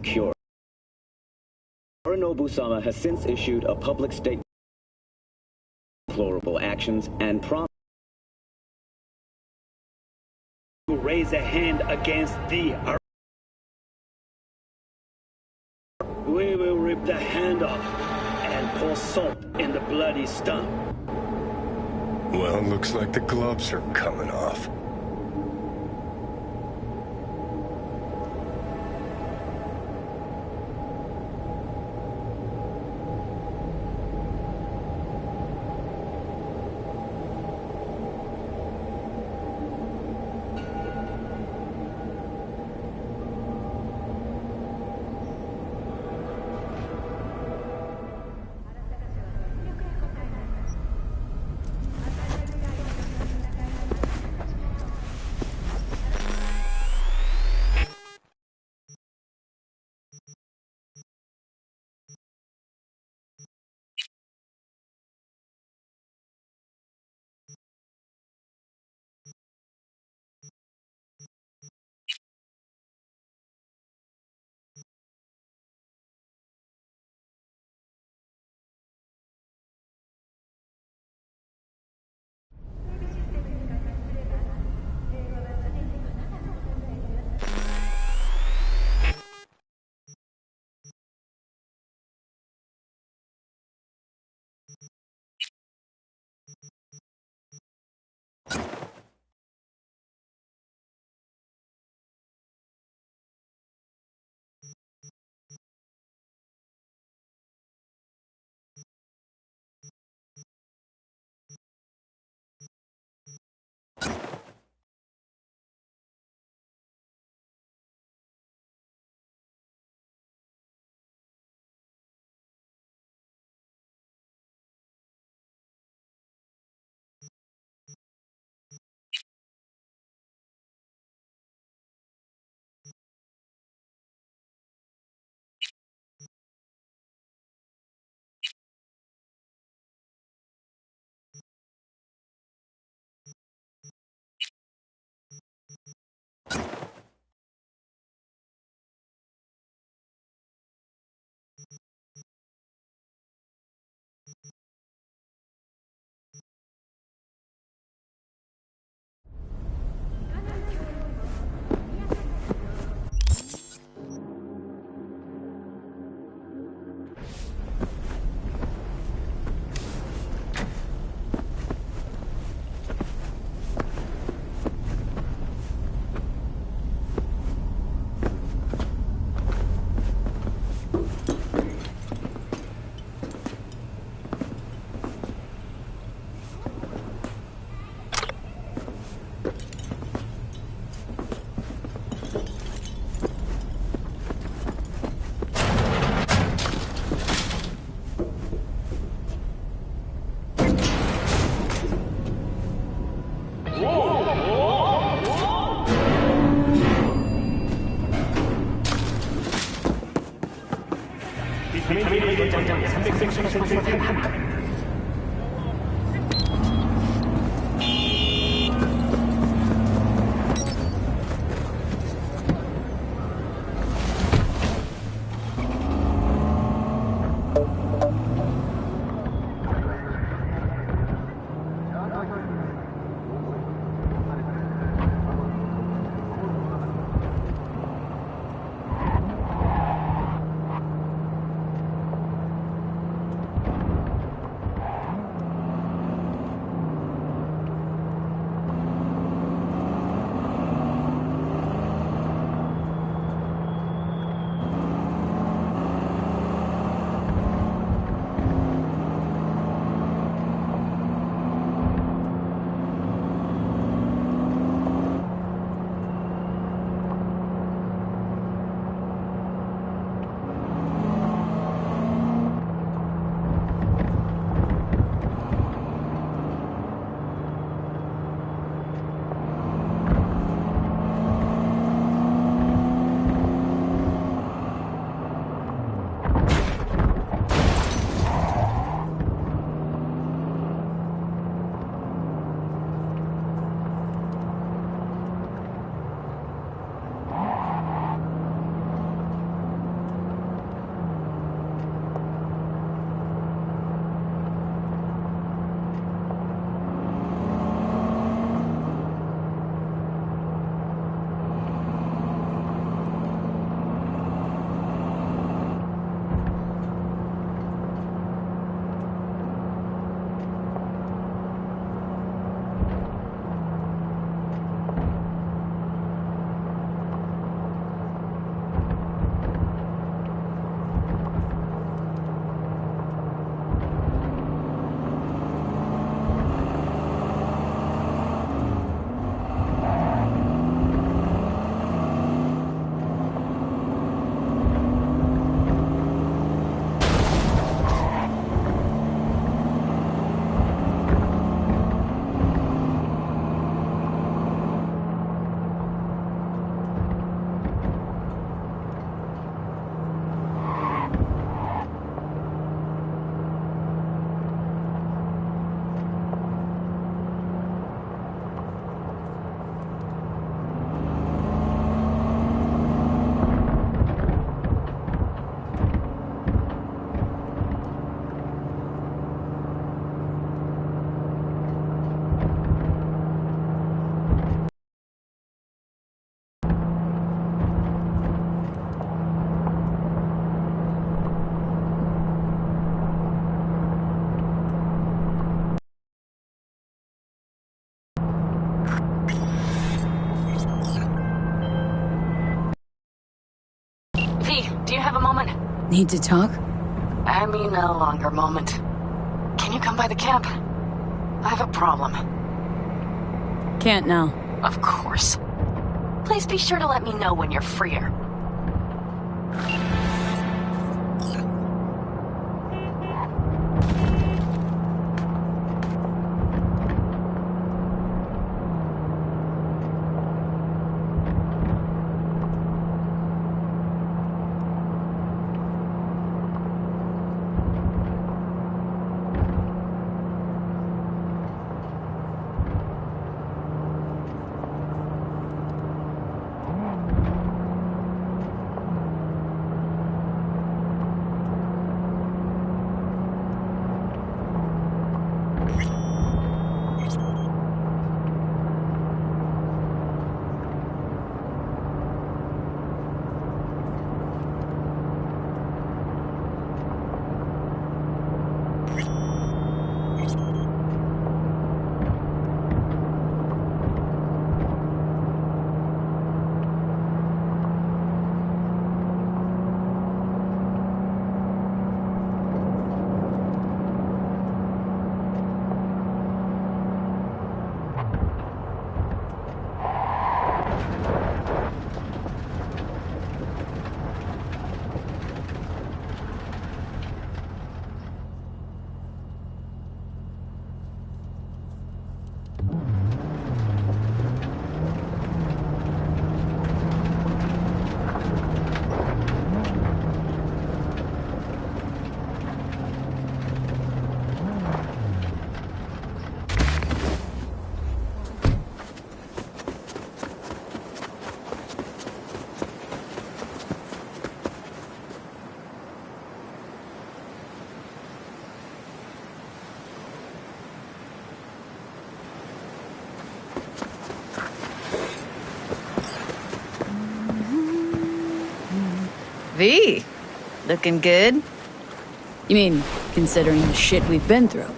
cure. Yorinobu-sama has since issued a public statement of deplorable actions and promised to raise a hand against thee. We will rip the hand off and pour salt in the bloody stump. Well, looks like the gloves are coming off. Do you have a moment? Need to talk? I mean a longer moment. Can you come by the camp? I have a problem. Can't now. Of course. Please be sure to let me know when you're freer. V, looking good? You mean, considering the shit we've been through?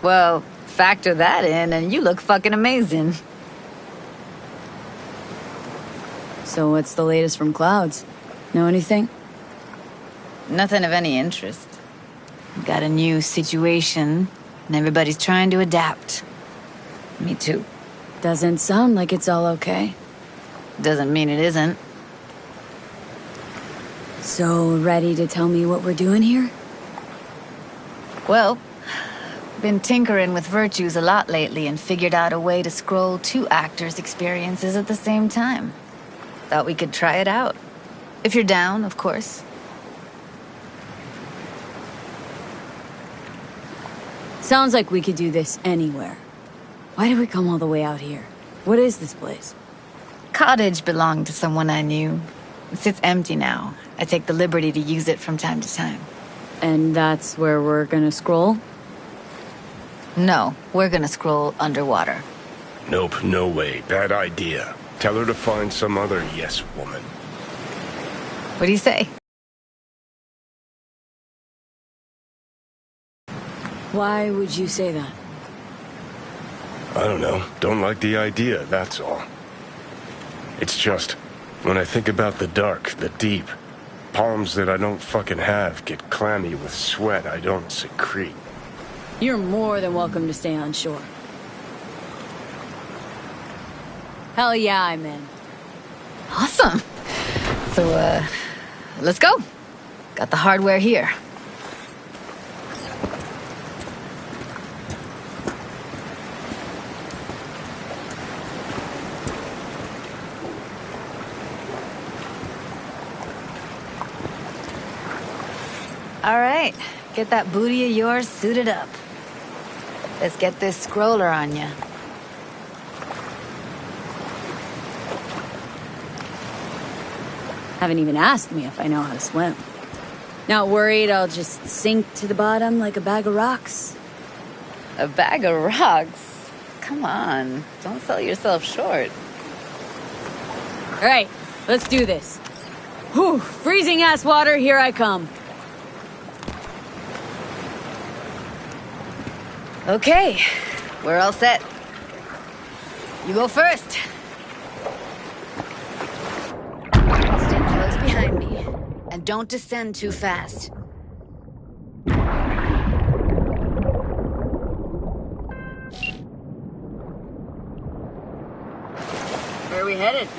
Well, factor that in and you look fucking amazing. So what's the latest from Clouds? Know anything? Nothing of any interest. Got a new situation, and everybody's trying to adapt. Me too. Doesn't sound like it's all okay. Doesn't mean it isn't. So, ready to tell me what we're doing here? Well, been tinkering with virtues a lot lately and figured out a way to scroll two actors' experiences at the same time. Thought we could try it out. If you're down, of course. Sounds like we could do this anywhere. Why did we come all the way out here? What is this place? Cottage belonged to someone I knew. It sits empty now. I take the liberty to use it from time to time. And that's where we're gonna scroll? No, we're gonna scroll underwater. Nope, no way. Bad idea. Tell her to find some other yes woman. What do you say? Why would you say that? I don't know. Don't like the idea, that's all. It's just, when I think about the dark, the deep, palms that I don't fucking have get clammy with sweat I don't secrete. You're more than welcome to stay on shore. Hell yeah, I'm in. Awesome. So, let's go. Got the hardware here. All right, get that booty of yours suited up. Let's get this scroller on ya. Haven't even asked me if I know how to swim. Not worried I'll just sink to the bottom like a bag of rocks? A bag of rocks? Come on, don't sell yourself short. All right, let's do this. Whew, freezing ass water, here I come. Okay, we're all set. You go first. Stay close behind me. And don't descend too fast. Where are we headed?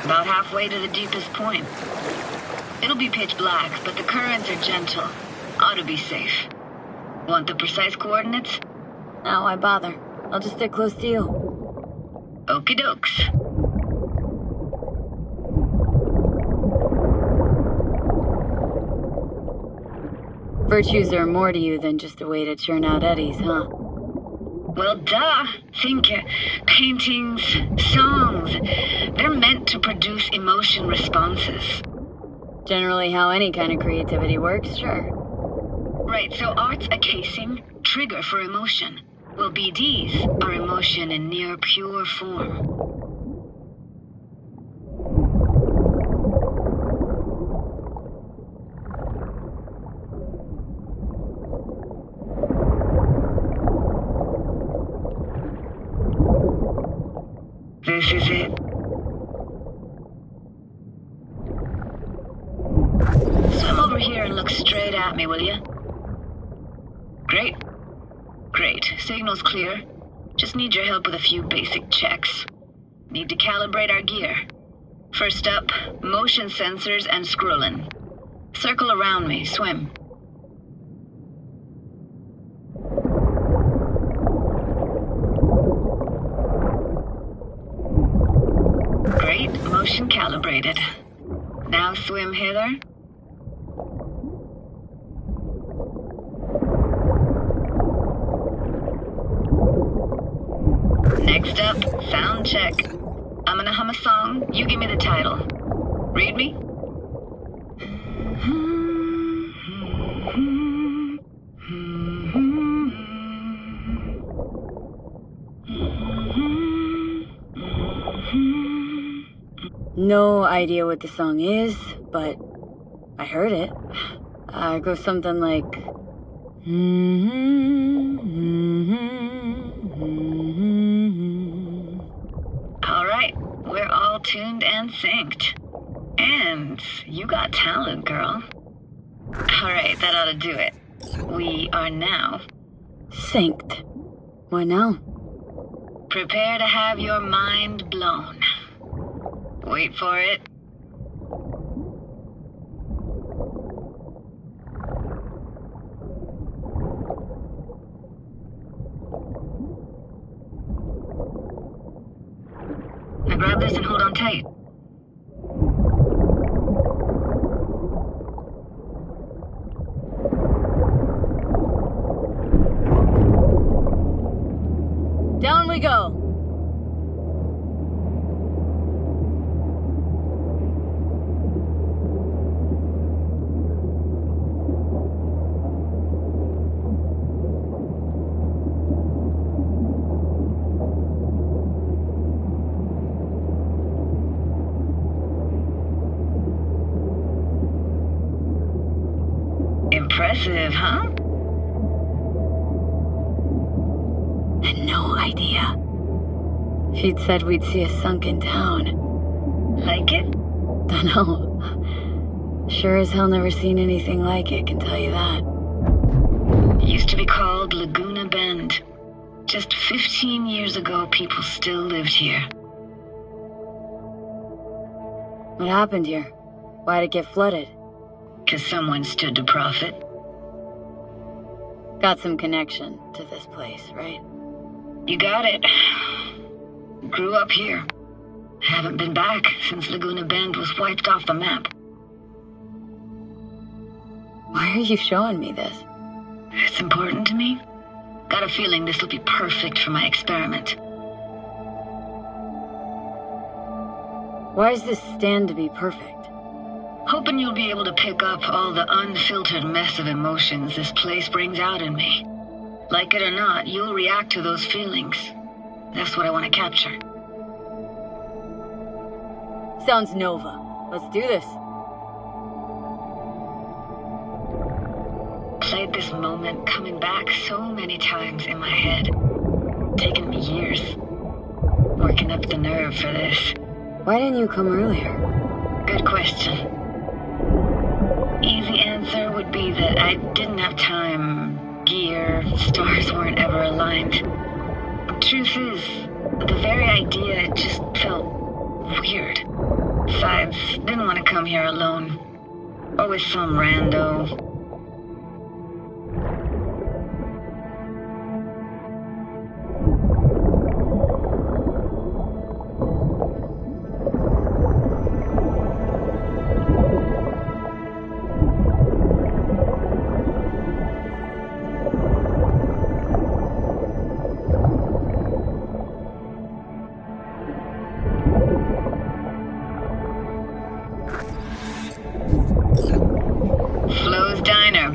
About halfway to the deepest point. It'll be pitch black, but the currents are gentle. Ought to be safe. Want the precise coordinates? No, why bother? I'll just stick close to you. Okie dokes. Virtues are more to you than just a way to churn out eddies, huh? Well, duh. Think paintings, songs. They're meant to produce emotion responses. Generally how any kind of creativity works, sure. Right, so art's a casing, trigger for emotion. Well, BDs are emotion in near pure form. This is it. Swim over here and look straight at me, will you? Great. Great. Signal's clear. Just need your help with a few basic checks. Need to calibrate our gear. First up, motion sensors and scrolling. Circle around me. Swim. Great. Motion calibrated. Now swim hither. Next up, sound check. I'm gonna hum a song. You give me the title. Read me? No idea what the song is, but I heard it. It goes something like... All right, we're all tuned and synced. And you got talent, girl. All right, that ought to do it. We are now. Synced. What now? Prepare to have your mind blown. Wait for it. Now grab this and hold on tight. Down we go. Impressive, huh? Had no idea. She'd said we'd see a sunken town. Like it? Dunno. Sure as hell never seen anything like it, can tell you that. Used to be called Laguna Bend. Just 15 years ago, people still lived here. What happened here? Why'd it get flooded? 'Cause someone stood to profit. Got some connection to this place, right? You got it. Grew up here. Haven't been back since Laguna Bend was wiped off the map. Why are you showing me this? It's important to me. Got a feeling this will be perfect for my experiment. Why does this stand to be perfect? Hoping you'll be able to pick up all the unfiltered mess of emotions this place brings out in me. Like it or not, you'll react to those feelings. That's what I want to capture. Sounds Nova. Let's do this. Played this moment coming back so many times in my head. Taken me years. Working up the nerve for this. Why didn't you come earlier? Good question. see that I didn't have time, gear, stars weren't ever aligned. Truth is, the very idea just felt weird. Besides, didn't want to come here alone. Or with some rando.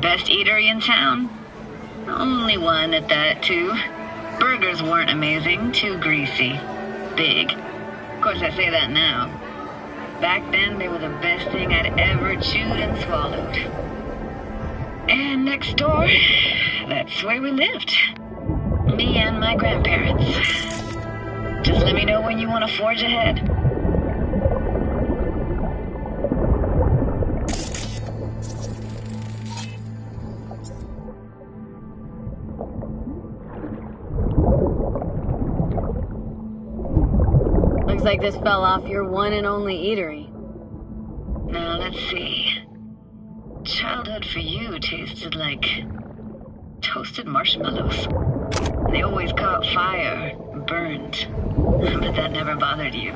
Best eatery in town? Only one at that, too. Burgers weren't amazing, too greasy. Big. Of course, I say that now. Back then, they were the best thing I'd ever chewed and swallowed. And next door, that's where we lived. Me and my grandparents. Just let me know when you want to forge ahead. Looks like this fell off your one and only eatery. Now, let's see. Childhood for you tasted like toasted marshmallows. They always caught fire, burned. But that never bothered you.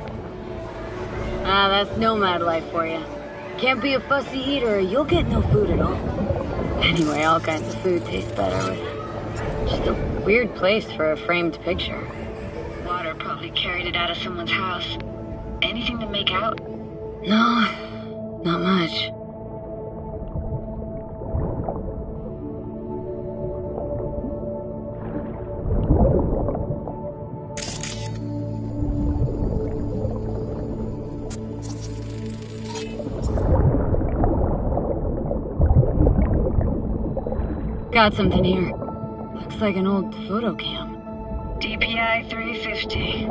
Ah, that's nomad life for you. Can't be a fussy eater or you'll get no food at all. Anyway, all kinds of food taste better with just a weird place for a framed picture. Water probably carried it out of someone's house. Anything to make out? No, not much. Got something here. Looks like an old photo cam. DPI 350.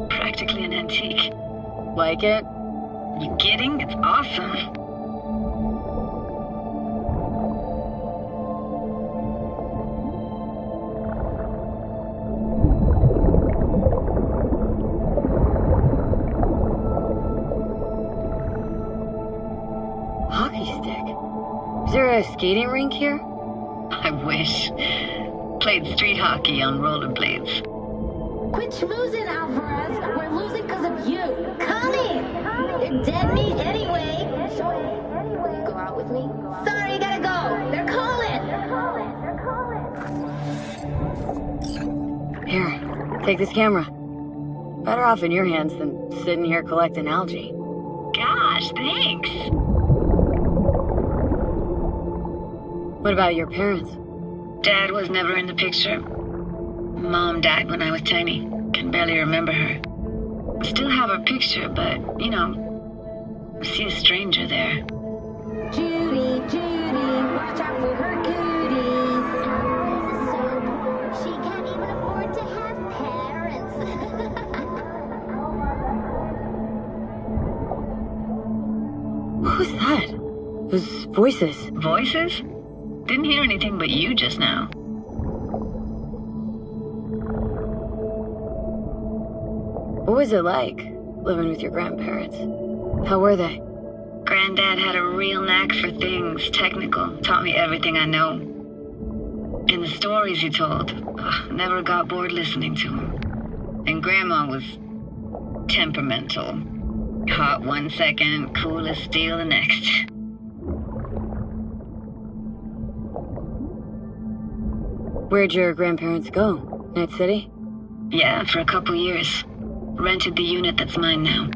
Practically an antique. Like it? You kidding? It's awesome. Hockey stick. Is there a skating rink here? I wish. Played street hockey on rollerblades. Quit schmoozing, Alvarez. We're losing because of you. Come in. You're dead meat anyway. Will you go out with me? Sorry, gotta go. They're calling. Here, take this camera. Better off in your hands than sitting here collecting algae. Gosh, thanks. What about your parents? Dad was never in the picture. Mom died when I was tiny. Can barely remember her. Still have her picture, but, you know, I see a stranger there. Judy, watch out for her goodies. Alvarez is so poor, she can't even afford to have parents. What was that? Those voices. Voices? Didn't hear anything but you just now. What was it like, living with your grandparents? How were they? Granddad had a real knack for things technical, taught me everything I know. And the stories he told, never got bored listening to him. And Grandma was temperamental. Hot one second, cool as steel the next. Where'd your grandparents go? Night City? Yeah, for a couple years. Rented the unit that's mine now.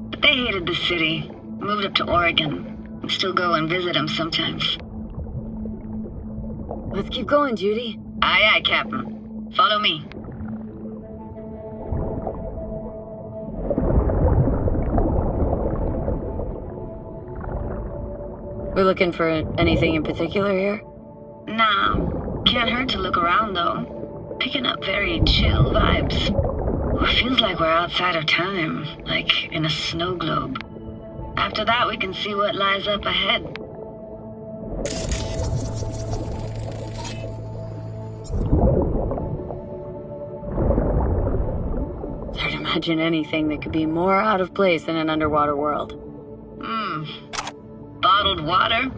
But they hated the city. Moved up to Oregon. And still go and visit them sometimes. Let's keep going, Judy. Aye, aye, Captain. Follow me. We're looking for anything in particular here? Nah. Can't hurt to look around, though. Picking up very chill vibes. Feels like we're outside of time, like in a snow globe. After that, we can see what lies up ahead. imagine anything that could be more out of place in an underwater world. Bottled water?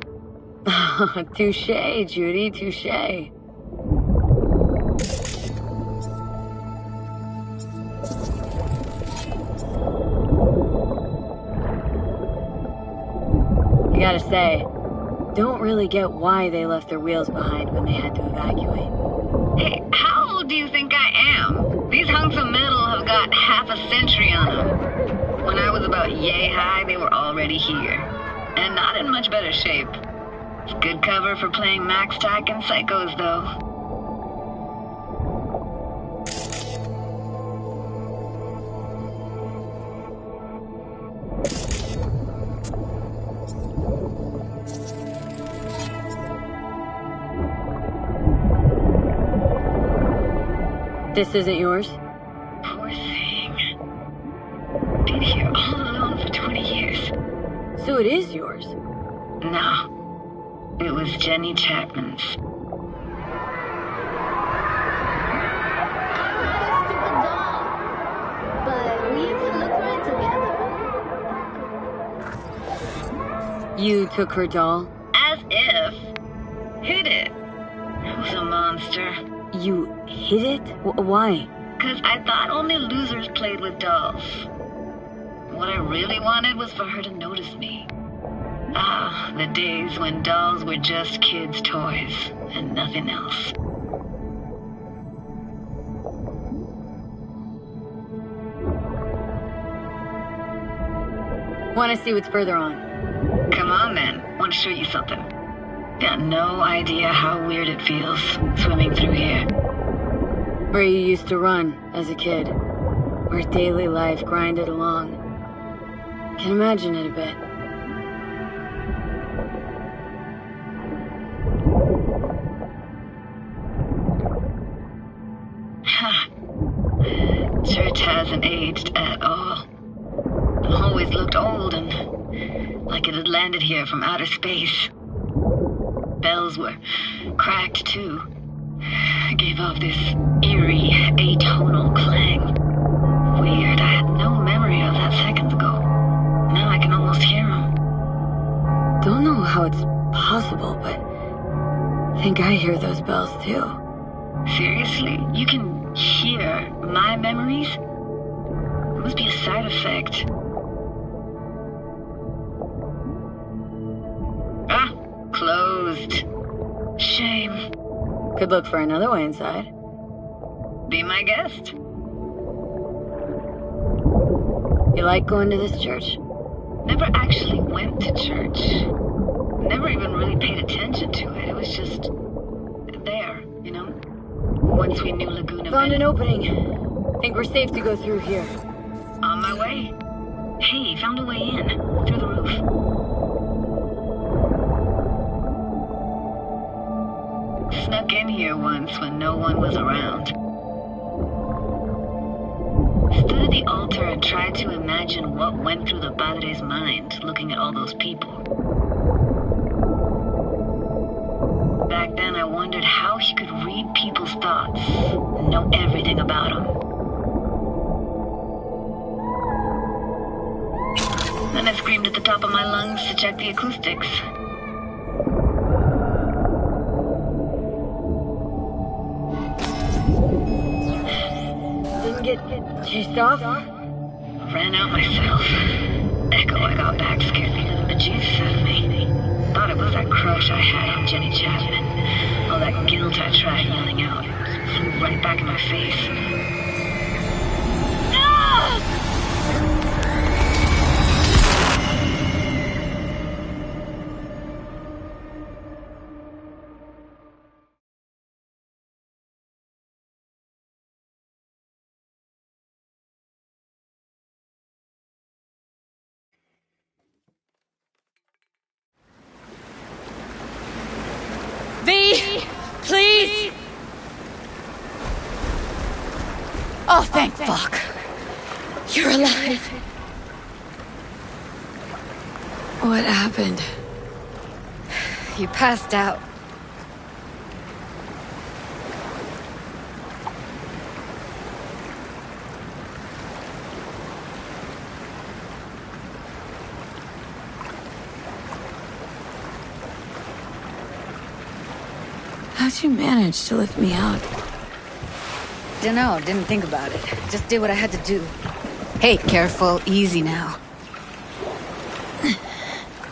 Touché, Judy, touché. I gotta say, don't really get why they left their wheels behind when they had to evacuate. Hey, how old do you think I am? These hunks of metal have got half a century on them. When I was about yay high, they were already here. And not in much better shape. It's good cover for playing Max Tack and Psychos, though. This isn't yours? Poor thing. Been here all alone for 20 years. So it is yours? No. It was Jenny Chapman's. You took her doll? As if. Hid it. I was a monster. You hid it? Why? 'Cause I thought only losers played with dolls. What I really wanted was for her to notice me. Ah, the days when dolls were just kids' toys and nothing else. Want to see what's further on? Come on then, want to show you something. Got no idea how weird it feels, swimming through here. Where you used to run as a kid. Where daily life grinded along. Can imagine it a bit. Church hasn't aged at all. It always looked old and like it had landed here from outer space. Bells were cracked too. Gave off this eerie, atonal clang. Weird, I had no memory of that seconds ago. Now I can almost hear them. Don't know how it's possible, but I think I hear those bells too. Seriously? You can hear my memories? It must be a side effect. Ah, closed. Shame. Could look for another way inside. Be my guest. You like going to this church? Never actually went to church. Never even really paid attention to it. It was just there, you know? Once we knew Laguna. Found an opening. Think we're safe to go through here. On my way. Hey, found a way in. Through the roof. Snuck in here once when no one was around. Stood at the altar and tried to imagine what went through the padre's mind looking at all those people. Back then I wondered how he could read people's thoughts, know everything about them. Then I screamed at the top of my lungs to check the acoustics. Get chased off? Ran out myself. Echo I got back scared me to the bejesus out of me. Thought it was that crush I had on Jenny Chapman. All that guilt I tried yelling out. Flew right back in my face. No! Please! Oh, thank fuck. You're alive. What happened? You passed out. How'd you manage to lift me out? Dunno, didn't think about it. Just did what I had to do. Hey, careful, easy now.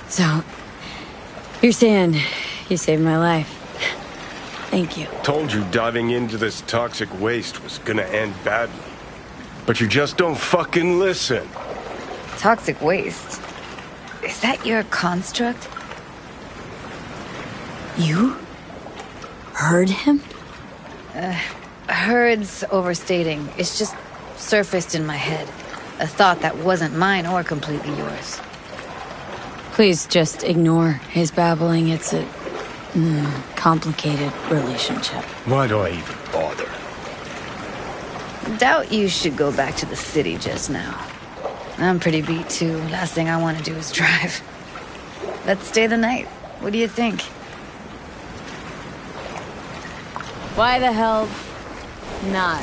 So, you're saying you saved my life. Thank you. Told you diving into this toxic waste was gonna end badly. But you just don't fucking listen. Toxic waste? Is that your construct? You? Heard him? Heard's overstating. It's just surfaced in my head. A thought that wasn't mine or completely yours. Please just ignore his babbling. It's a complicated relationship. Why do I even bother? Doubt you should go back to the city just now. I'm pretty beat too. Last thing I want to do is drive. Let's stay the night. What do you think? Why the hell not?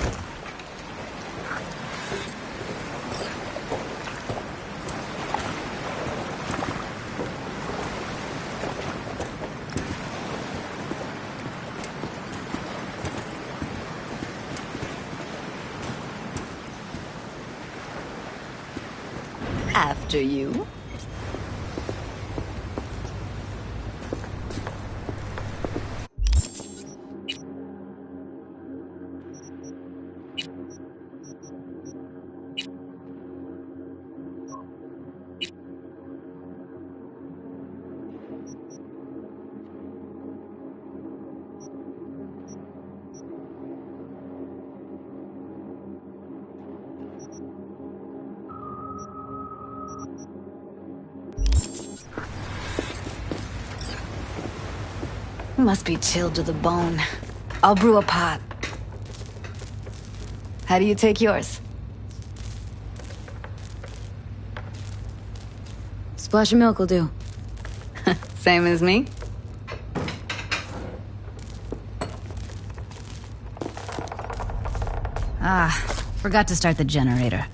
After you. Must be chilled to the bone. I'll brew a pot. How do you take yours? Splash of milk will do. Same as me? Ah, forgot to start the generator.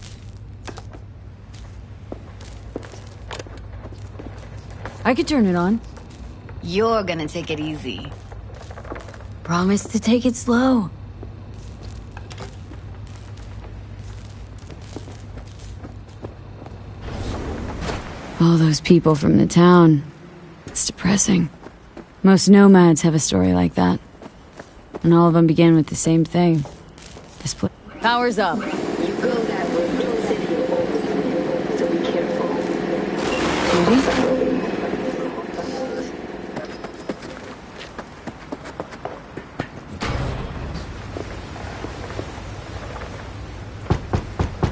I could turn it on. You're gonna take it easy. Promise to take it slow. All those people from the town. It's depressing. Most nomads have a story like that. And all of them begin with the same thing. This place. Power's up. You go that way to the city of Oakland, so be careful. Maybe?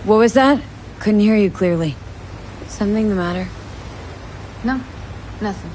What was that? Couldn't hear you clearly. Something the matter? No, nothing.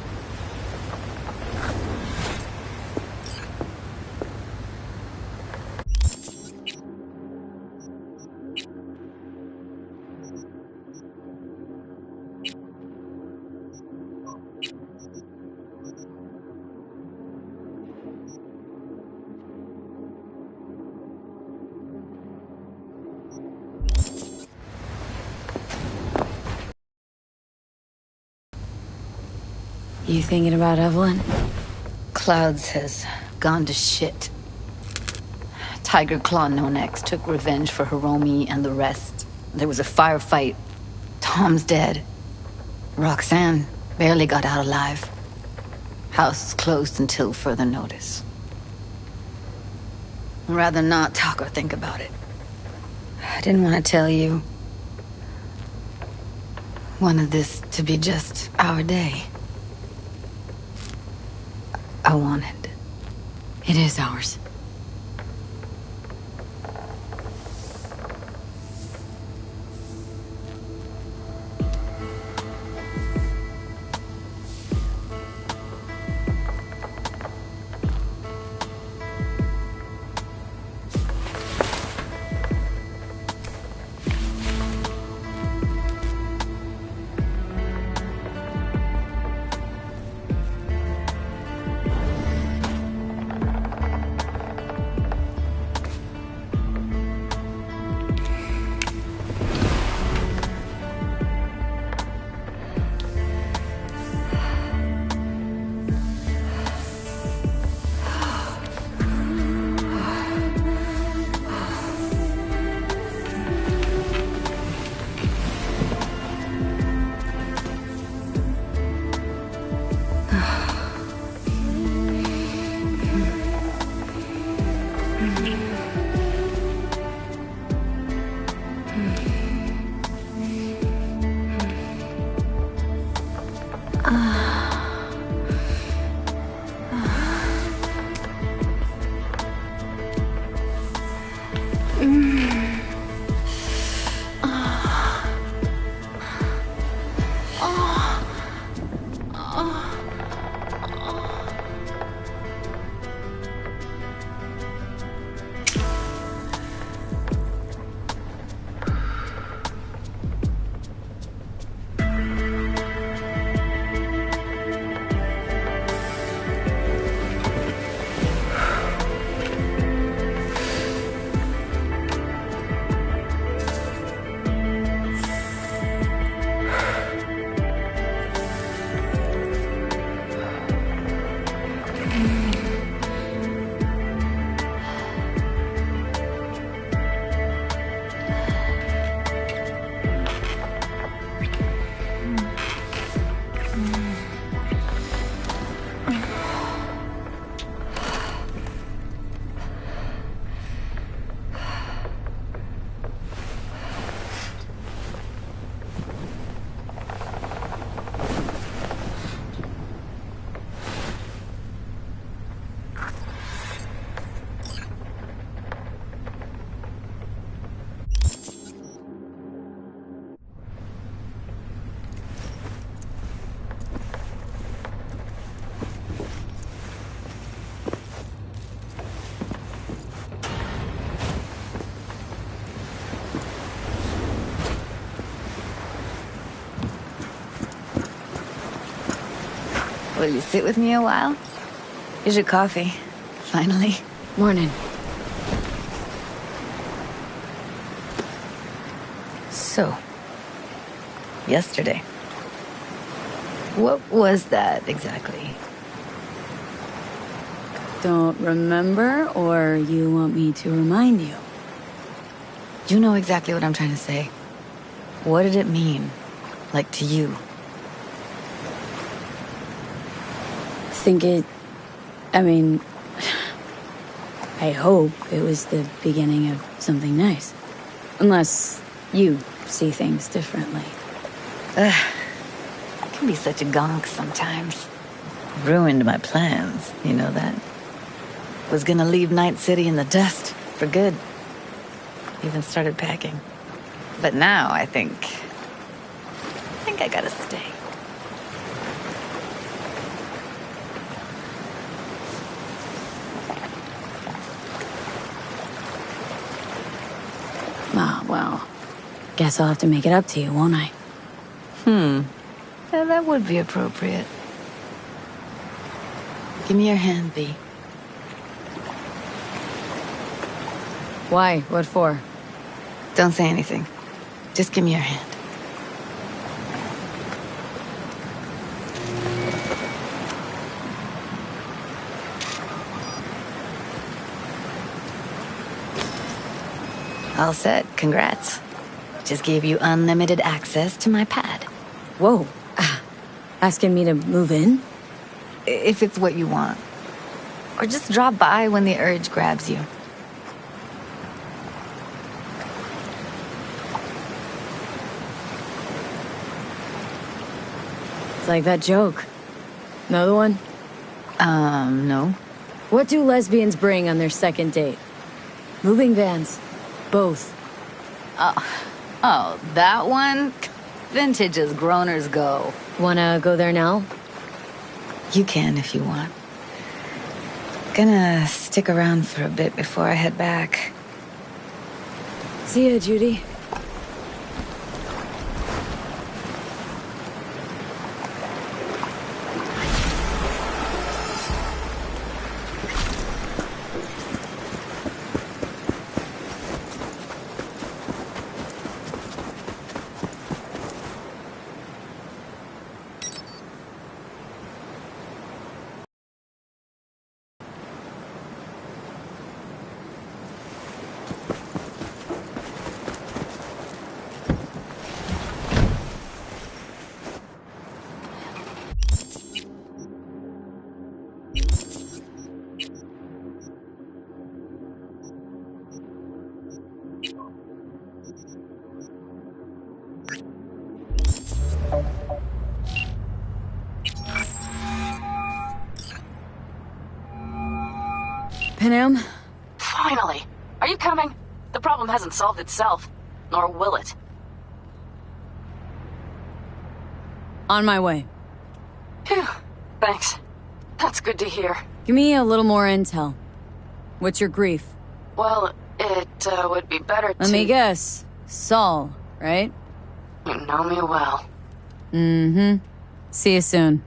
You thinking about Evelyn? Clouds has gone to shit. Tiger Claw No-Nex took revenge for Hiromi and the rest. There was a firefight. Tom's dead. Roxanne barely got out alive. House is closed until further notice. I'd rather not talk or think about it. I didn't want to tell you. Wanted this to be just our day. I wanted. It is ours. Will you sit with me a while? Here's your coffee. Finally. Morning. So, yesterday. What was that exactly? Don't remember, or you want me to remind you? You know exactly what I'm trying to say. What did it mean? Like to you? I hope it was the beginning of something nice. Unless you see things differently. I can be such a gonk sometimes. Ruined my plans, you know that? Was gonna leave Night City in the dust for good. Even started packing. But now I think I gotta stay. Ah, well, guess I'll have to make it up to you, won't I? Yeah, that would be appropriate. Give me your hand, B. Why? What for? Don't say anything. Just give me your hand. All set. Congrats. Just gave you unlimited access to my pad. Whoa. Asking me to move in? If it's what you want. Or just drop by when the urge grabs you. It's like that joke. Another one? No. What do lesbians bring on their second date? Moving vans. Both. Oh, that one? Vintage as growners go. Wanna go there now? You can if you want. Gonna stick around for a bit before I head back. See ya, Judy. Panam? Finally! Are you coming? The problem hasn't solved itself. Nor will it. On my way. Phew. Thanks. That's good to hear. Give me a little more intel. What's your grief? Well, it would be better to... Let me guess. Saul, right? You know me well. Mm-hmm. See you soon.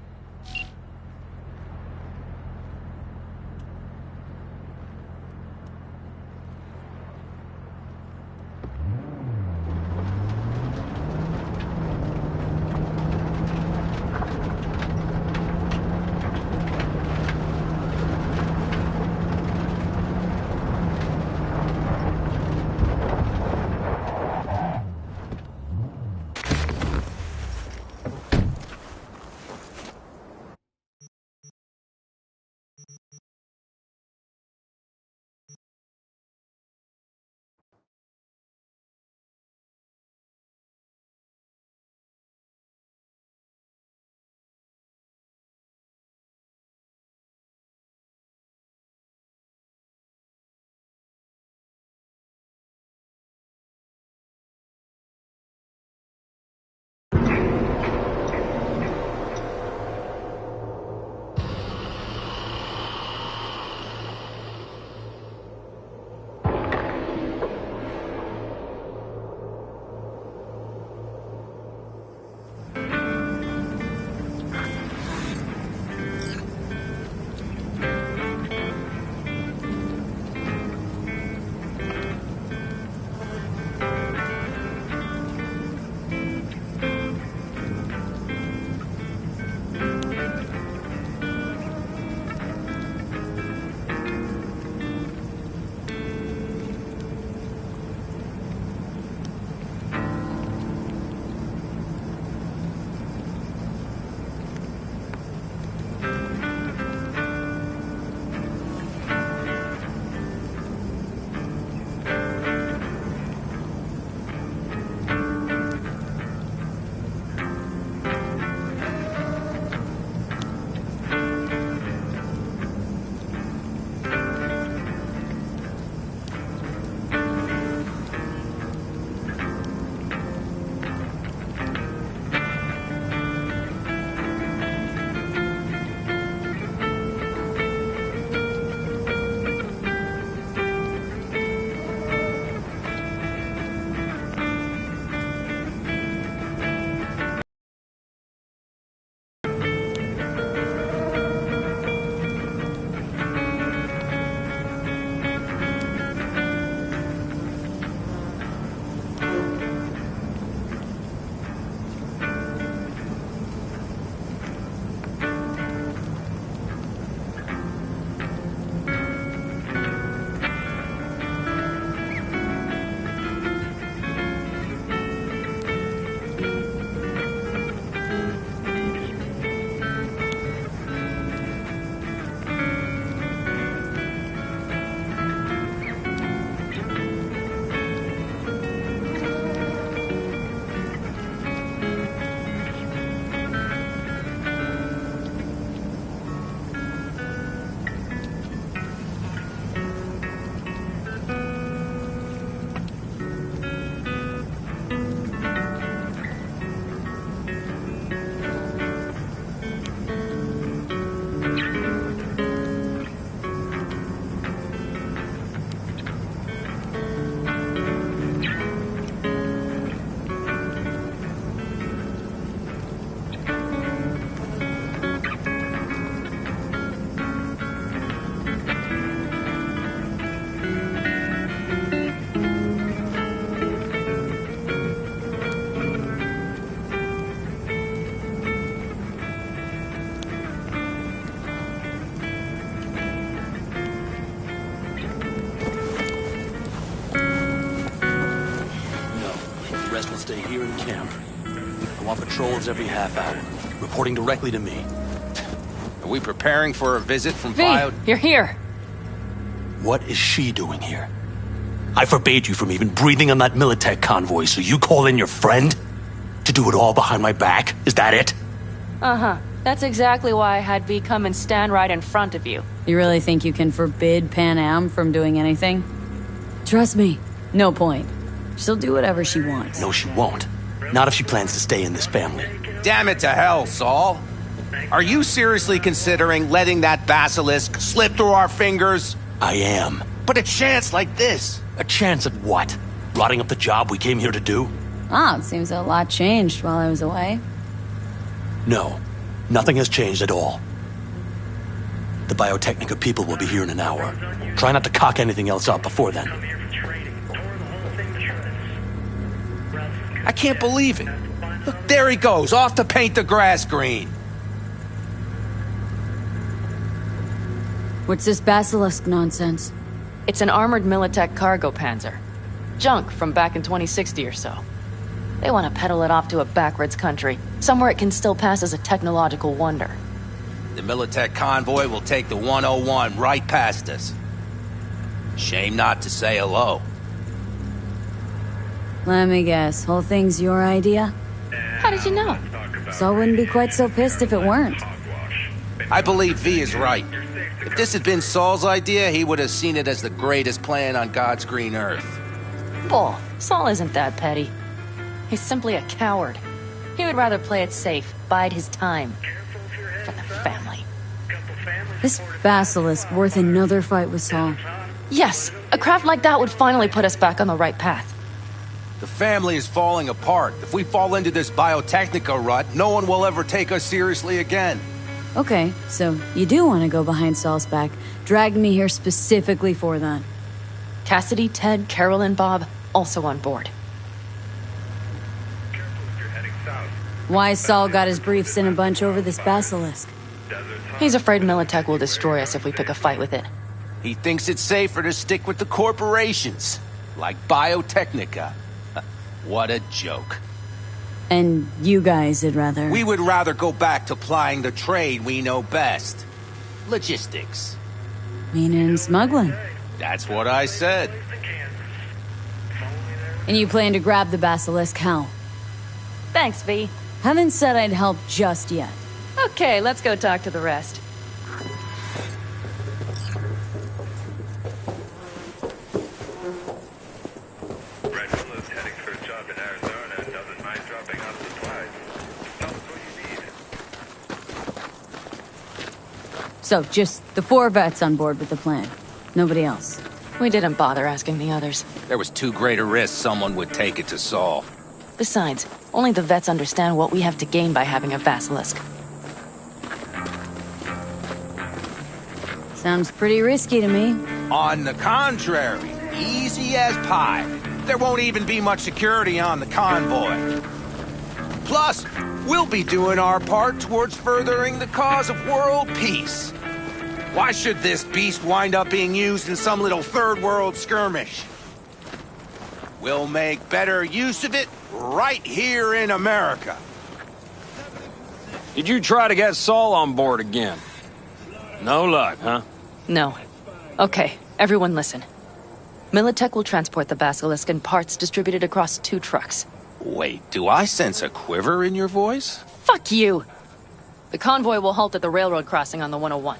stay here in camp. I want patrols every half hour, reporting directly to me. Are we preparing for a visit from V, you're here. What is she doing here? I forbade you from even breathing on that Militech convoy, so you call in your friend? To do it all behind my back? Is that it? Uh-huh. That's exactly why I had V come and stand right in front of you. You really think you can forbid Pan Am from doing anything? Trust me, no point. She'll do whatever she wants. No, she won't. Not if she plans to stay in this family. Damn it to hell, Saul. Are you seriously considering letting that basilisk slip through our fingers? I am. But a chance like this? A chance at what? Rotting up the job we came here to do? It seems a lot changed while I was away. No, nothing has changed at all. The Biotechnica people will be here in an hour. Try not to cock anything else up before then. I can't believe it. Look, there he goes, off to paint the grass green. What's this basilisk nonsense? It's an armored Militech cargo panzer. Junk from back in 2060 or so. They want to peddle it off to a backwards country, somewhere it can still pass as a technological wonder. The Militech convoy will take the 101 right past us. Shame not to say hello. Let me guess, whole thing's your idea? How did you know? Saul wouldn't be quite so pissed if it weren't. I believe V is right. If this had been Saul's idea, he would have seen it as the greatest plan on God's green earth. Bull, Saul isn't that petty. He's simply a coward. He would rather play it safe, bide his time. For the family. This basilisk worth another fight with Saul. Yes, a craft like that would finally put us back on the right path. The family is falling apart. If we fall into this Biotechnica rut, no one will ever take us seriously again. Okay, so you do want to go behind Saul's back. Dragged me here specifically for that. Cassidy, Ted, Carol, and Bob also on board. Why Saul got his briefs in a bunch over this basilisk? He's afraid Militech will destroy us if we pick a fight with it. He thinks it's safer to stick with the corporations, like Biotechnica. What a joke. And you guys would rather... We would rather go back to plying the trade we know best. Logistics. Meaning smuggling. That's what I said. And you plan to grab the basilisk how? Thanks, V. Haven't said I'd help just yet. Okay, let's go talk to the rest. So, just the 4 vets on board with the plan. Nobody else. We didn't bother asking the others. There was too great a risk someone would take it to Saul. Besides, only the vets understand what we have to gain by having a basilisk. Sounds pretty risky to me. On the contrary, easy as pie. There won't even be much security on the convoy. Plus, we'll be doing our part towards furthering the cause of world peace. Why should this beast wind up being used in some little third world skirmish? We'll make better use of it right here in America. Did you try to get Saul on board again? No luck, huh? No. Okay, everyone listen. Militech will transport the basilisk in parts distributed across 2 trucks. Wait, do I sense a quiver in your voice? Fuck you! The convoy will halt at the railroad crossing on the 101.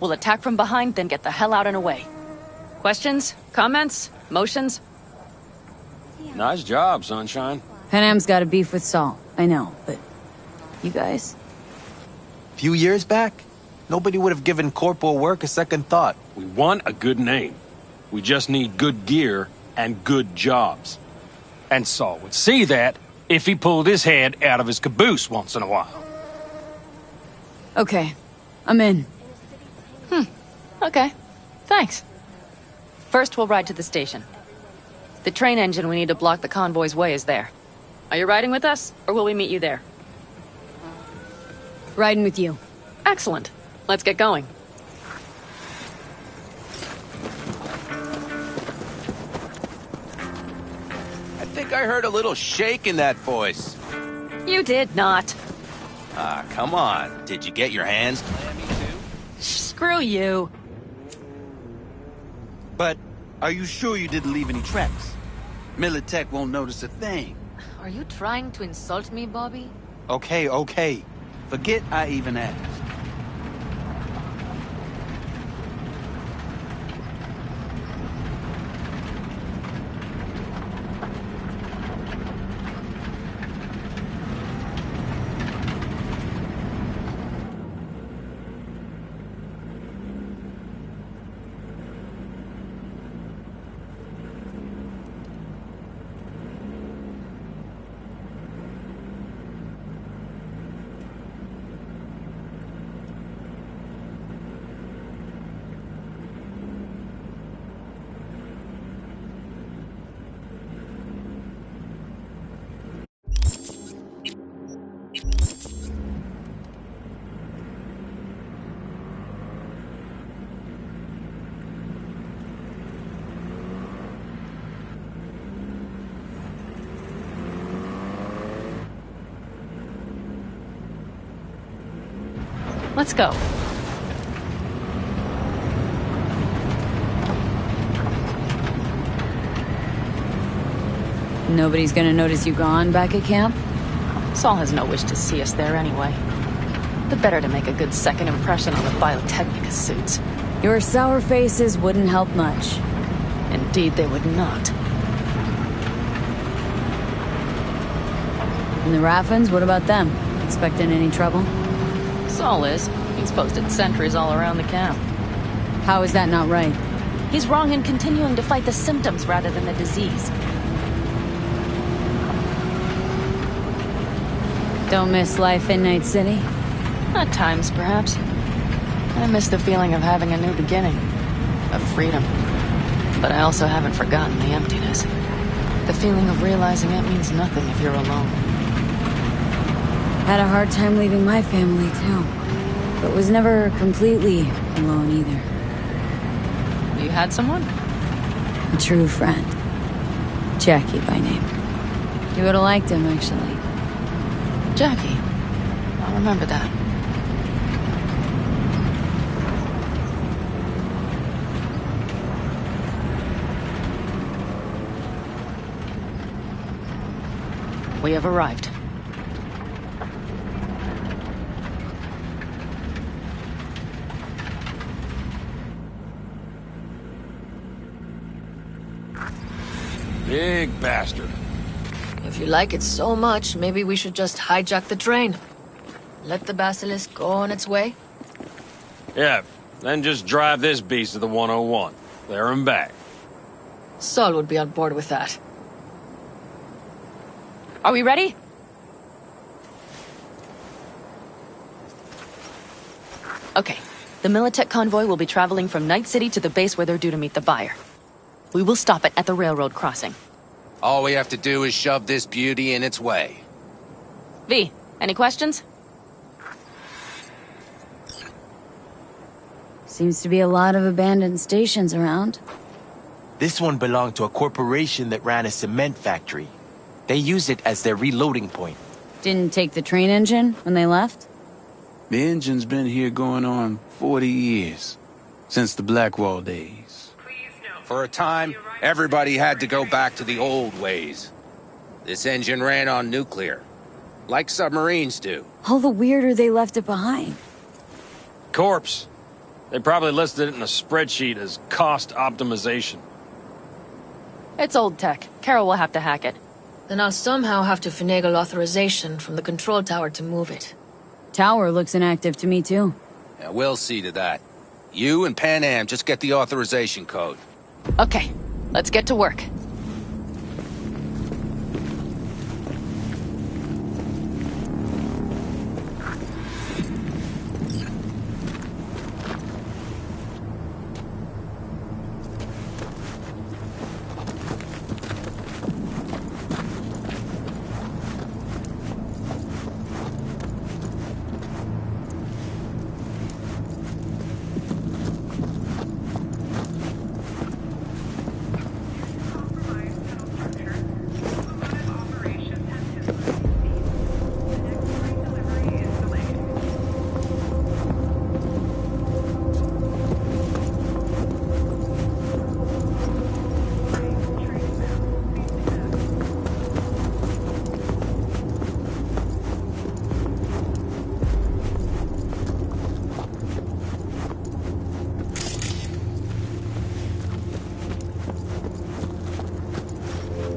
We'll attack from behind, then get the hell out and away. Questions? Comments? Motions? Nice job, Sunshine. Pan Am's got a beef with Saul. I know, but... You guys? A few years back, nobody would have given corporal work a second thought. We want a good name. We just need good gear and good jobs. And Saul would see that if he pulled his head out of his caboose once in a while. Okay, I'm in. Okay. Thanks. First, we'll ride to the station. The train engine we need to block the convoy's way is there. Are you riding with us, or will we meet you there? Riding with you. Excellent. Let's get going. At think I heard a little shake in that voice. You did not. Ah, come on. Did you get your hands clammy too? Screw you. But are you sure you didn't leave any tracks? Militech won't notice a thing. Are you trying to insult me, Bobby? Okay. Forget I even asked. Let's go. Nobody's gonna notice you gone back at camp? Saul has no wish to see us there anyway. The better to make a good second impression on the Biotechnica suits. Your sour faces wouldn't help much. Indeed, they would not. And the Raffens, what about them? Expecting any trouble? Saul is. He's posted sentries all around the camp. How is that not right? He's wrong in continuing to fight the symptoms rather than the disease. Don't miss life in Night City? At times, perhaps. I miss the feeling of having a new beginning. Of freedom. But I also haven't forgotten the emptiness. The feeling of realizing it means nothing if you're alone. Had a hard time leaving my family, too. But was never completely alone, either. You had someone? A true friend. Jackie, by name. You would've liked him, actually. Jackie. I'll remember that. We have arrived. Big bastard. If you like it so much, maybe we should just hijack the train. Let the basilisk go on its way. Yeah, then just drive this beast to the 101. There and back. Saul would be on board with that. Are we ready? Okay. The Militech convoy will be traveling from Night City to the base where they're due to meet the buyer. We will stop it at the railroad crossing. All we have to do is shove this beauty in its way. V, any questions? Seems to be a lot of abandoned stations around. This one belonged to a corporation that ran a cement factory. They used it as their reloading point. Didn't take the train engine when they left? The engine's been here going on 40 years. Since the Blackwall days. For a time, everybody had to go back to the old ways. This engine ran on nuclear. Like submarines do. All the weirder they left it behind. Corpse. They probably listed it in a spreadsheet as cost optimization. It's old tech. Carol will have to hack it. Then I'll somehow have to finagle authorization from the control tower to move it. Tower looks inactive to me, too. Yeah, we'll see to that. You and Pan Am just get the authorization code. Okay, let's get to work.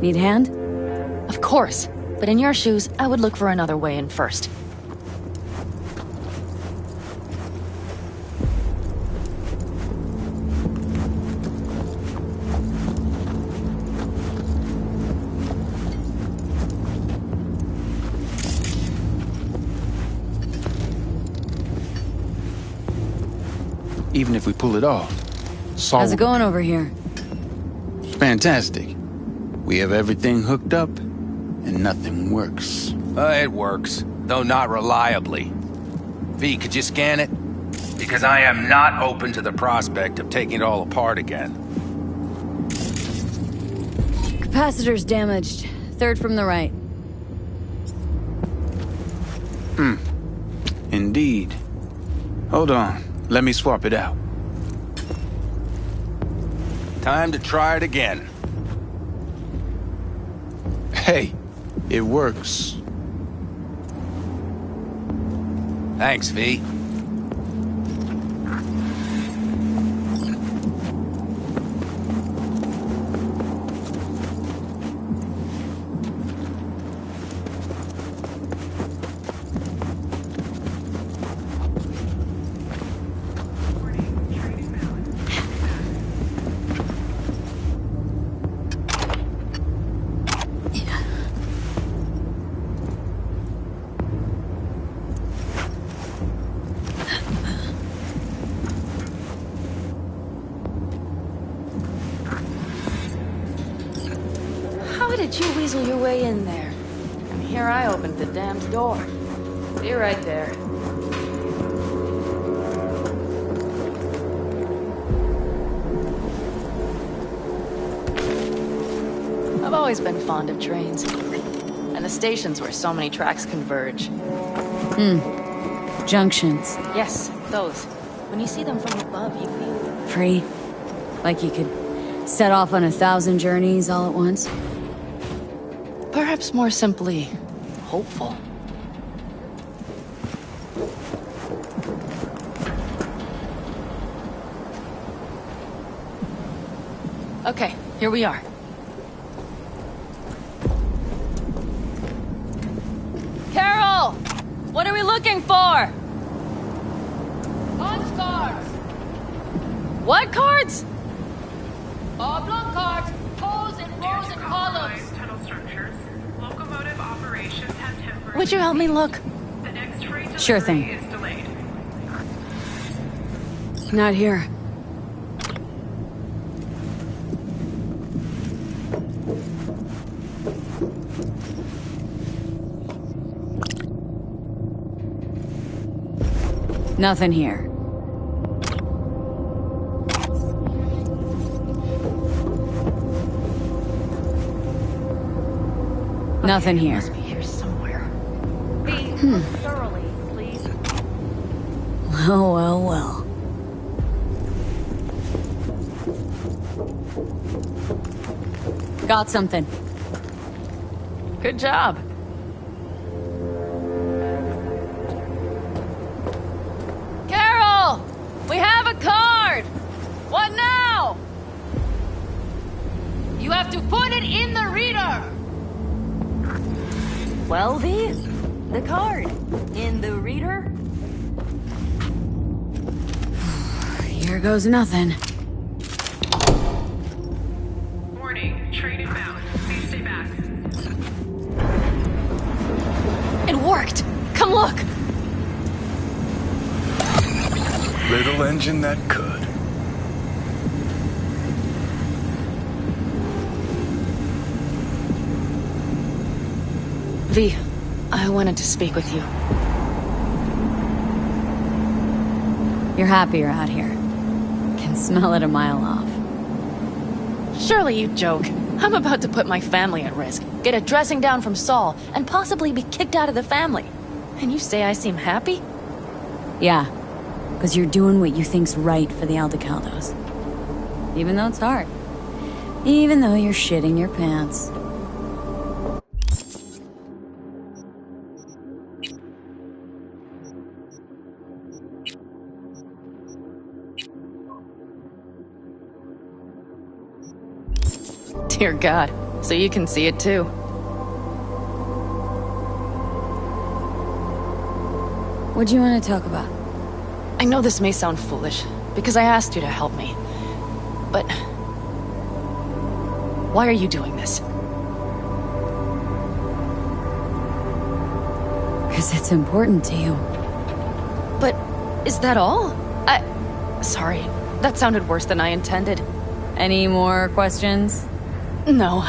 Need a hand? Of course. But in your shoes, I would look for another way in first. Even if we pull it off, Saul... How's it going over here? Fantastic. We have everything hooked up, and nothing works. It works, though not reliably. V, could you scan it? Because I am not open to the prospect of taking it all apart again. Capacitor's damaged. Third from the right. Indeed. Hold on. Let me swap it out. Time to try it again. Hey, it works. Thanks, V. How did you weasel your way in there? And here I opened the damned door. Be right there. I've always been fond of trains. And the stations where so many tracks converge. Junctions. Yes, those. When you see them from above, you feel... Free. Like you could set off on 1,000 journeys all at once. Perhaps more simply, hopeful. Okay, here we are. Carol! What are we looking for? Punch cards! What cards? Oblong cards, pose in rows and columns. Tunnel structures. Locomotive operations have temporarily... Would you help me look? The next freight Sure delivery thing. is delayed. Not here. Nothing here. Nothing here. Must be here somewhere. Thoroughly, please. Oh, well, well. Got something. Good job. Carol! We have a card! What now? You have to put it in the reader. Well, V, the card. In the reader? Here goes nothing. Warning, train inbound. Please stay back. It worked! Come look! Little engine that could. V, I wanted to speak with you. You're happy you're out here. Can smell it a mile off. Surely you joke. I'm about to put my family at risk, get a dressing down from Saul, and possibly be kicked out of the family. And you say I seem happy? Yeah, because you're doing what you think's right for the Aldecaldos. Even though it's hard. Even though you're shitting your pants. Dear God, so you can see it too. What do you want to talk about? I know this may sound foolish, because I asked you to help me. But... why are you doing this? Because it's important to you. But is that all? Sorry, that sounded worse than I intended. Any more questions? No,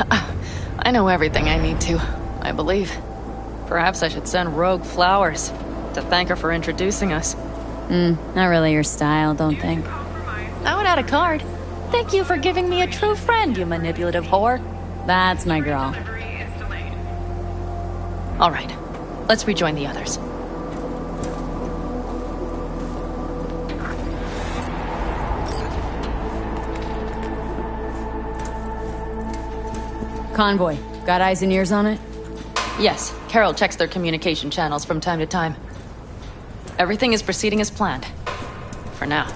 I know everything I need to, I believe. Perhaps I should send Rogue flowers to thank her for introducing us. Not really your style, don't think. I would add a card. Thank you for giving me a true friend, you manipulative whore. That's my girl. All right, let's rejoin the others. Convoy. Got eyes and ears on it? Yes, Carol checks their communication channels from time to time. Everything is proceeding as planned. For now.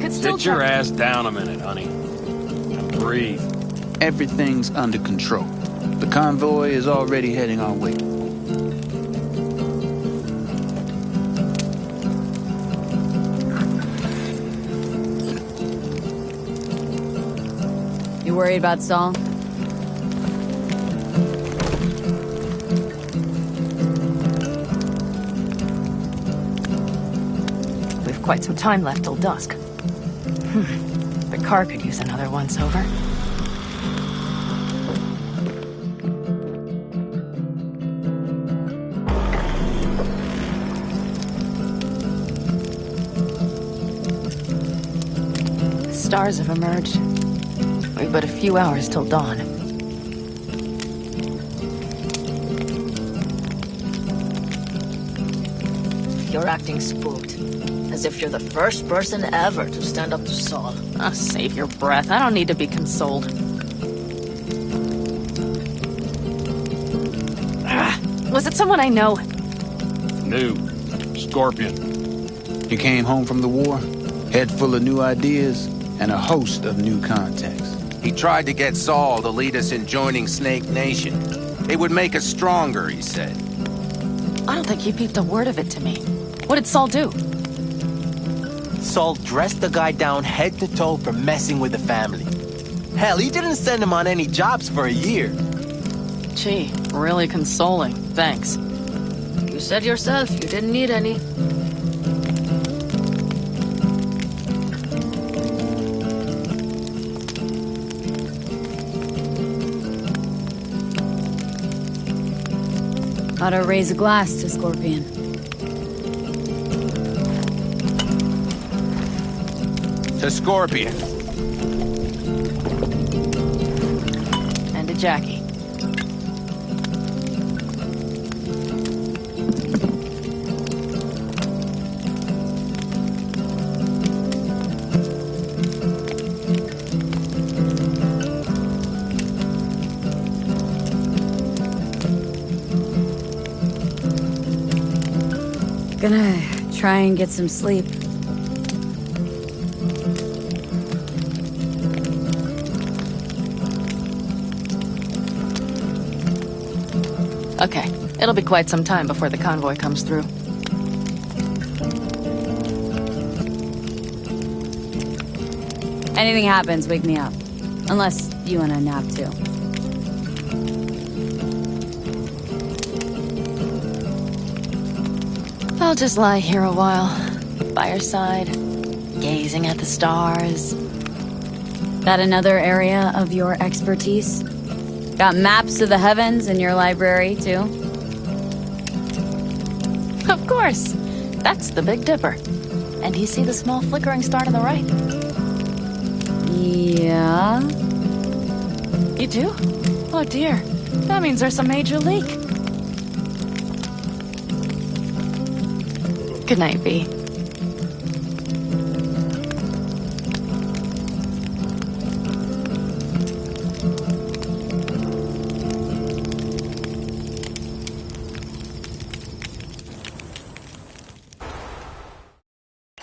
Sit your ass down a minute, honey. And breathe. Everything's under control. The convoy is already heading our way. You worried about Saul? We've quite some time left till dusk. The car could use another once-over. The stars have emerged. We've but a few hours till dawn. You're acting spooked. As if you're the first person ever to stand up to Saul. Oh, save your breath. I don't need to be consoled. Was it someone I know? New. Scorpion. You came home from the war, head full of new ideas, and a host of new contacts. He tried to get Saul to lead us in joining Snake Nation. It would make us stronger, he said. I don't think he peeped a word of it to me. What did Saul do? Saul dressed the guy down head to toe for messing with the family. Hell, he didn't send him on any jobs for a year. Gee, really consoling. Thanks. You said yourself you didn't need any. Ought to raise a glass to Scorpion. To Scorpion. And to Jackie. Gonna try and get some sleep. Okay, it'll be quite some time before the convoy comes through. Anything happens, wake me up. Unless You want a nap too. I'll just lie here a while, by your side, gazing at the stars. That another area of your expertise? Got maps of the heavens in your library, too? Of course. That's the Big Dipper. And do you see the small flickering star to the right? Yeah. You do? Oh dear. That means there's a major leak. Good night, V.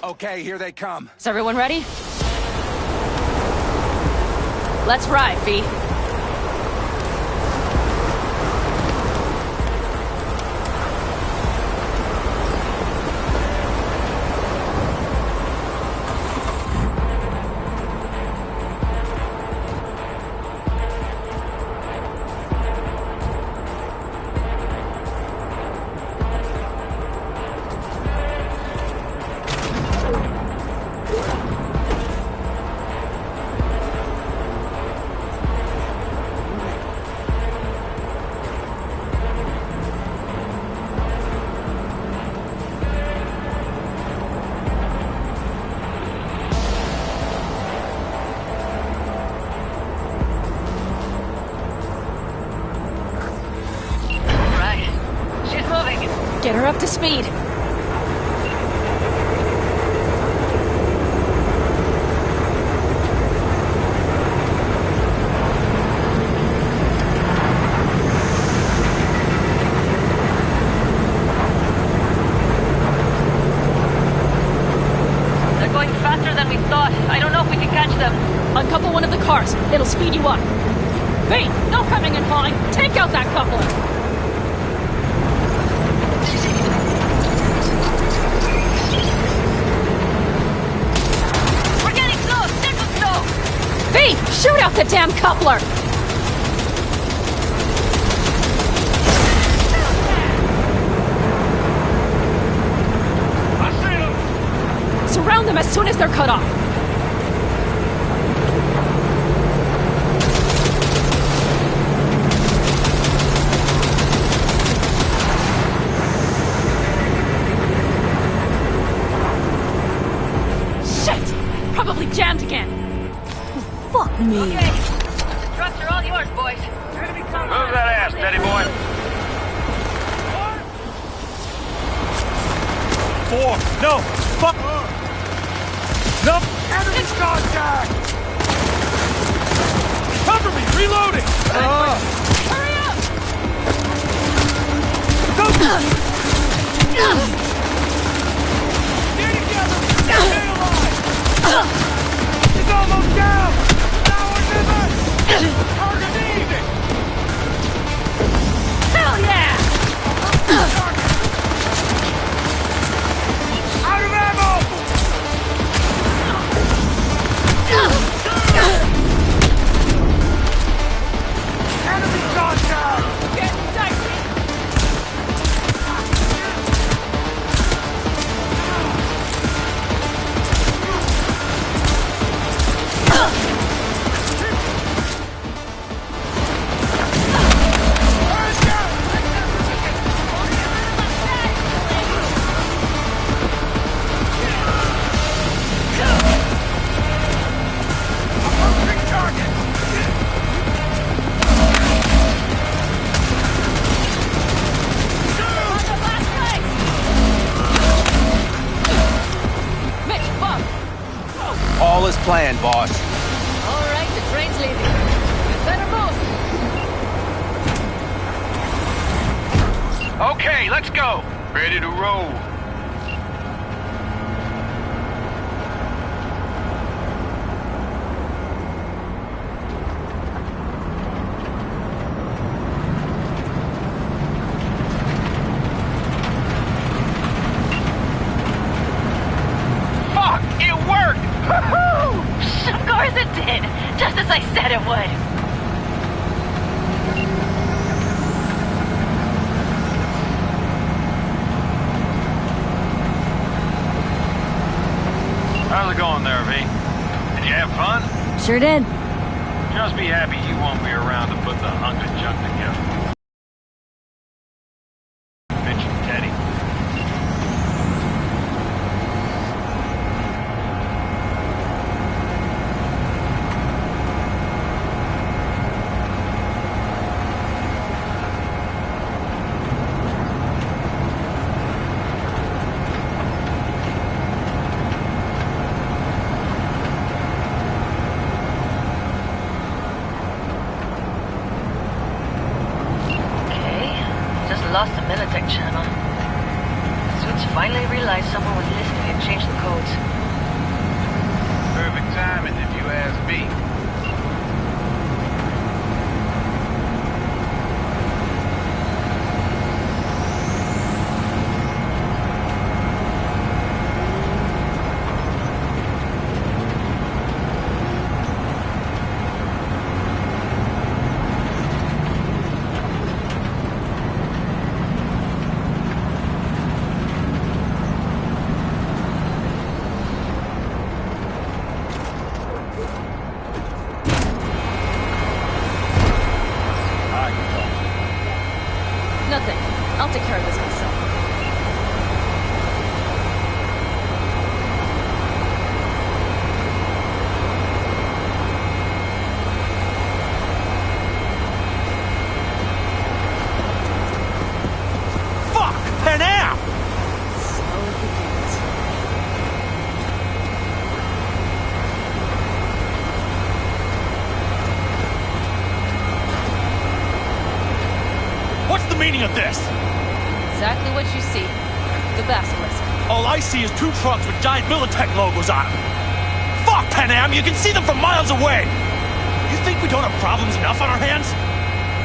Okay, here they come. Is everyone ready? Let's ride, V. Get her up to speed. They're going faster than we thought. I don't know if we can catch them. Uncouple one of the cars. It'll speed you up. V, no coming and hauling. Take out that coupler. Shoot out the damn coupler! I see them! Surround them as soon as they're cut off. Shit! Probably jammed again. Fuck me. Okay. Trucks are all yours, boys. Move that ass, steady boy. 4. No. Fuck. No. Enemy contact. Cover me. Reloading. Hurry up. Stay together. Stay alive. He's almost down. Hell yeah! Out of ammo! Enemy contact! Get tight! All is planned, boss. All right, the train's leaving. You better move. Okay, let's go. Ready to roll. Of course it did! Just as I said it would! How's it going there, V? Did you have fun? Sure did. Just be happy you won't be around to put the hunk of junk together. Mitch and Teddy. Lost the Militech channel. Suits finally realized someone was listening and changed the codes. Perfect timing, if you ask me. Nothing. I'll take care of this myself. Fuck! Pan Am! So it begins. What's the meaning of this? Exactly what you see. The basilisk. All I see is 2 trucks with giant Militech logos on them. Fuck, Pan Am! You can see them from miles away! You think we don't have problems enough on our hands?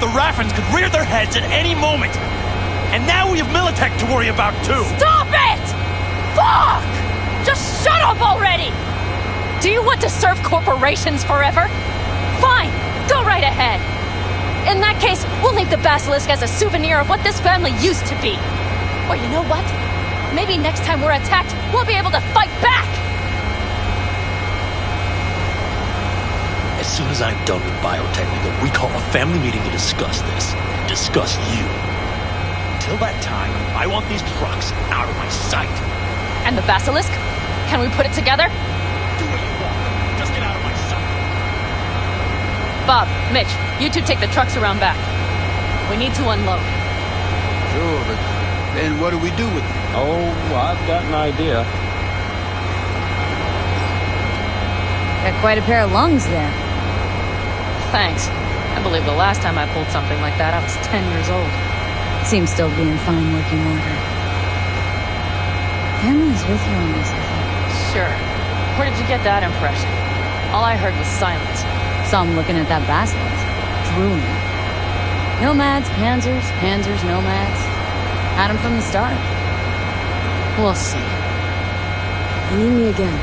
The Raffens could rear their heads at any moment. And now we have Militech to worry about, too. Stop it! Fuck! Just shut up already! Do you want to serve corporations forever? Fine, go right ahead. In that case, we'll leave the basilisk as a souvenir of what this family used to be. Or you know what? Maybe next time we're attacked, we'll be able to fight back! As soon as I'm done with Biotechnical, we call a family meeting to discuss this. Discuss you. Till that time, I want these trucks out of my sight. And the basilisk? Can we put it together? Do what you want. Just get out of my sight. Bob, Mitch, you two take the trucks around back. We need to unload. Sure, but then what do we do with it? Oh, I've got an idea. Got quite a pair of lungs there. Thanks. I believe the last time I pulled something like that, I was 10 years old. Seems still be in fine working order. Family's with you on this, I think. Sure. Where did you get that impression? All I heard was silence. Saw him looking at that basilisk. Drooling. Nomads, panzers, panzers, nomads. Had him from the start. We'll see. You need me again.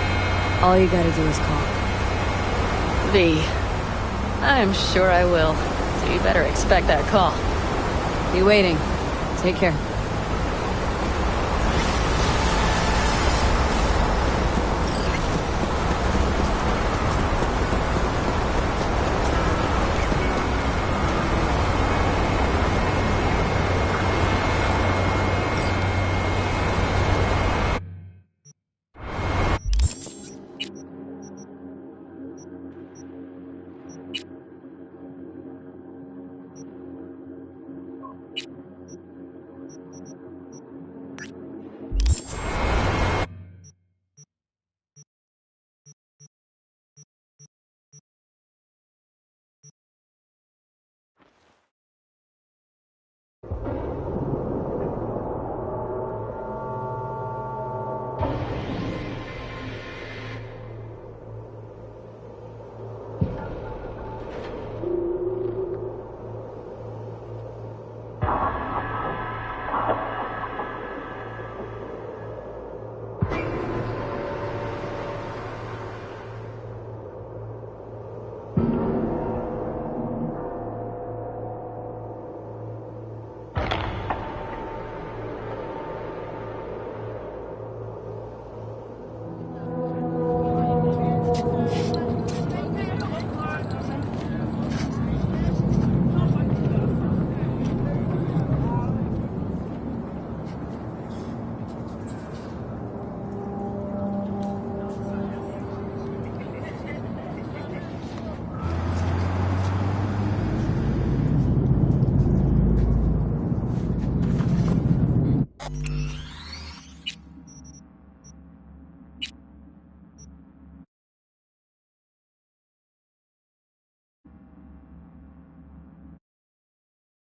All you gotta do is call. V. I'm sure I will. So you better expect that call. Be waiting. Take care.